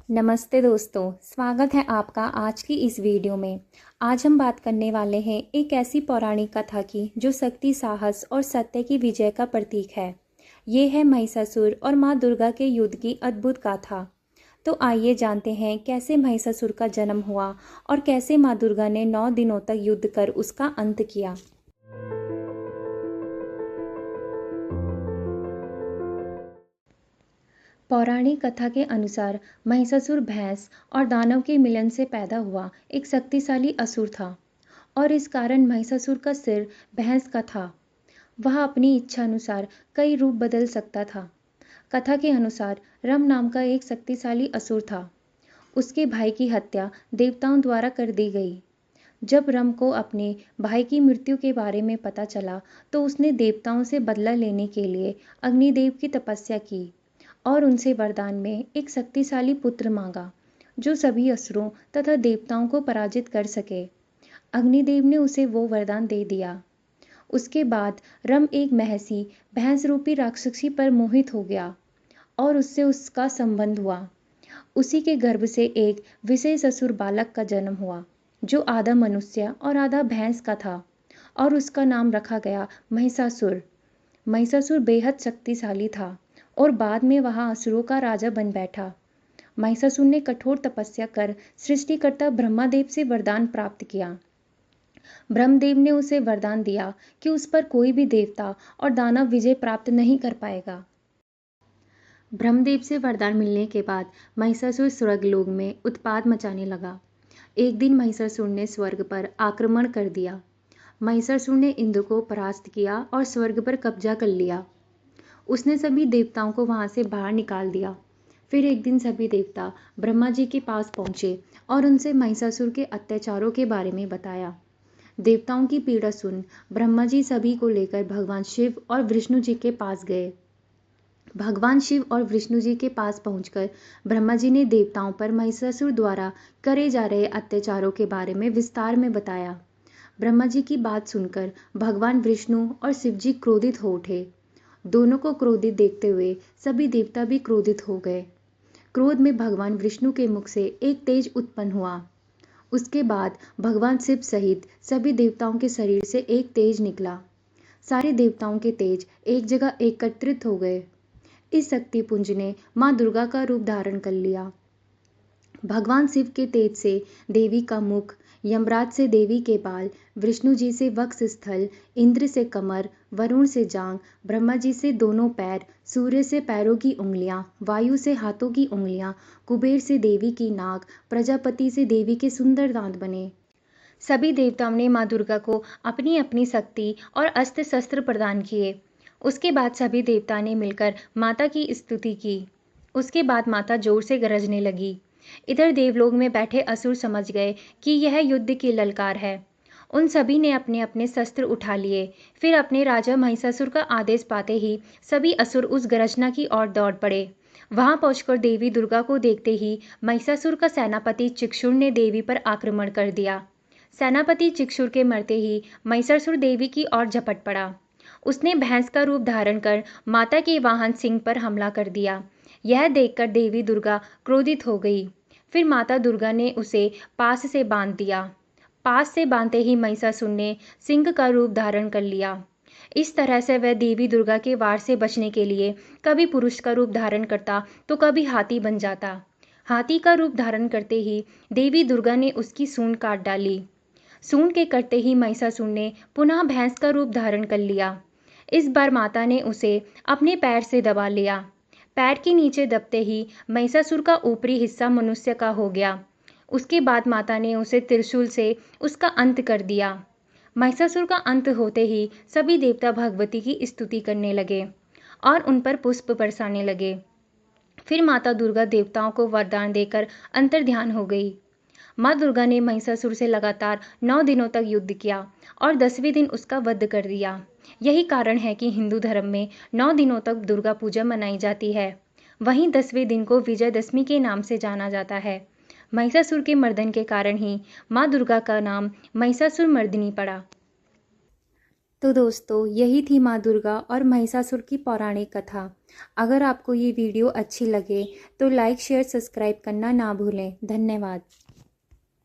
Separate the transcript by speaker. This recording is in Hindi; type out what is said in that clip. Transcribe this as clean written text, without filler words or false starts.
Speaker 1: नमस्ते दोस्तों, स्वागत है आपका आज की इस वीडियो में। आज हम बात करने वाले हैं एक ऐसी पौराणिक कथा की जो शक्ति, साहस और सत्य की विजय का प्रतीक है। ये है महिषासुर और माँ दुर्गा के युद्ध की अद्भुत गाथा। तो आइए जानते हैं कैसे महिषासुर का जन्म हुआ और कैसे माँ दुर्गा ने 9 दिनों तक युद्ध कर उसका अंत किया। पौराणिक कथा के अनुसार महिषासुर भैंस और दानव के मिलन से पैदा हुआ एक शक्तिशाली असुर था और इस कारण महिषासुर का सिर भैंस का था। वह अपनी इच्छा अनुसार कई रूप बदल सकता था। कथा के अनुसार रम नाम का एक शक्तिशाली असुर था। उसके भाई की हत्या देवताओं द्वारा कर दी गई। जब रम को अपने भाई की मृत्यु के बारे में पता चला तो उसने देवताओं से बदला लेने के लिए अग्निदेव की तपस्या की और उनसे वरदान में एक शक्तिशाली पुत्र मांगा जो सभी असुरों तथा देवताओं को पराजित कर सके। अग्निदेव ने उसे वो वरदान दे दिया। उसके बाद रम एक महसी भैंस रूपी राक्षसी पर मोहित हो गया और उससे उसका संबंध हुआ। उसी के गर्भ से एक विशेष असुर बालक का जन्म हुआ जो आधा मनुष्य और आधा भैंस का था और उसका नाम रखा गया महिषासुर। महिषासुर बेहद शक्तिशाली था और बाद में वह असुरों का राजा बन बैठा। महिषासुर ने कठोर तपस्या कर सृष्टिकर्ता ब्रह्मादेव से वरदान प्राप्त किया। ब्रह्मदेव ने उसे वरदान दिया कि उस पर कोई भी देवता और दानव विजय प्राप्त नहीं कर पाएगा। ब्रह्मदेव से वरदान मिलने के बाद महिषासुर स्वर्गलोक में उत्पात मचाने लगा। एक दिन महिषासुर ने स्वर्ग पर आक्रमण कर दिया। महिषासुर ने इंद्र को परास्त किया और स्वर्ग पर कब्जा कर लिया। उसने सभी देवताओं को वहां से बाहर निकाल दिया। फिर एक दिन सभी देवता ब्रह्मा जी के पास पहुंचे और उनसे महिषासुर के अत्याचारों के बारे में बताया। देवताओं की पीड़ा सुन ब्रह्मा जी सभी को लेकर भगवान शिव और विष्णु जी के पास गए। भगवान शिव और विष्णु जी के पास पहुंचकर ब्रह्मा जी ने देवताओं पर महिषासुर द्वारा करे जा रहे अत्याचारों के बारे में विस्तार में बताया। ब्रह्मा जी की बात सुनकर भगवान विष्णु और शिव जी क्रोधित हो उठे। दोनों को क्रोधित देखते हुए सभी देवता भी क्रोधित हो गए। क्रोध में भगवान विष्णु के मुख से एक तेज उत्पन्न हुआ। उसके बाद भगवान शिव सहित सभी देवताओं के शरीर से एक तेज निकला। सारे देवताओं के तेज एक जगह एकत्रित हो गए। इस शक्ति पुंज ने मां दुर्गा का रूप धारण कर लिया। भगवान शिव के तेज से देवी का मुख, यमराज से देवी के बाल, विष्णु जी से वक्ष स्थल, इंद्र से कमर, वरुण से जांग, ब्रह्मा जी से दोनों पैर, सूर्य से पैरों की उंगलियां, वायु से हाथों की उंगलियां, कुबेर से देवी की नाक, प्रजापति से देवी के सुंदर दांत बने। सभी देवताओं ने माँ दुर्गा को अपनी अपनी शक्ति और अस्त्र शस्त्र प्रदान किए। उसके बाद सभी देवता ने मिलकर माता की स्तुति की। उसके बाद माता जोर से गरजने लगी। इधर देवलोक में बैठे असुर समझ गए कि यह युद्ध की ललकार है। उन सभी ने अपने अपने शस्त्र उठा लिए। फिर अपने राजा महिषासुर का आदेश पाते ही सभी असुर उस गरजना की ओर दौड़ पड़े। वहां पहुंचकर देवी दुर्गा को देखते ही महिषासुर का सेनापति चिक्षुर ने देवी पर आक्रमण कर दिया। सेनापति चिक्षुर के मरते ही महिषासुर देवी की ओर झपट पड़ा। उसने भैंस का रूप धारण कर माता के वाहन सिंह पर हमला कर दिया। यह देखकर देवी दुर्गा क्रोधित हो गई। फिर माता दुर्गा ने उसे पास से बांध दिया। पास से बांधते ही महिषासुर ने सिंह का रूप धारण कर लिया। इस तरह से वह देवी दुर्गा के वार से बचने के लिए कभी पुरुष का रूप धारण करता तो कभी हाथी बन जाता। हाथी का रूप धारण करते ही देवी दुर्गा ने उसकी सूंड काट डाली। सूंड के कटते ही महिषासुर ने पुनः भैंस का रूप धारण कर लिया। इस बार माता ने उसे अपने पैर से दबा लिया। पैर के नीचे दबते ही महिषासुर का ऊपरी हिस्सा मनुष्य का हो गया। उसके बाद माता ने उसे त्रिशूल से उसका अंत कर दिया। महिषासुर का अंत होते ही सभी देवता भगवती की स्तुति करने लगे और उन पर पुष्प बरसाने लगे। फिर माता दुर्गा देवताओं को वरदान देकर अंतर्ध्यान हो गई। माँ दुर्गा ने महिषासुर से लगातार 9 दिनों तक युद्ध किया और 10वें दिन उसका वध कर दिया। यही कारण है कि हिंदू धर्म में 9 दिनों तक दुर्गा पूजा मनाई जाती है। वहीं 10वें दिन को विजयदशमी के नाम से जाना जाता है। महिषासुर के मर्दन के कारण ही माँ दुर्गा का नाम महिषासुर मर्दिनी पड़ा। तो दोस्तों, यही थी माँ दुर्गा और महिषासुर की पौराणिक कथा। अगर आपको ये वीडियो अच्छी लगे तो लाइक शेयर सब्सक्राइब करना ना भूलें। धन्यवाद।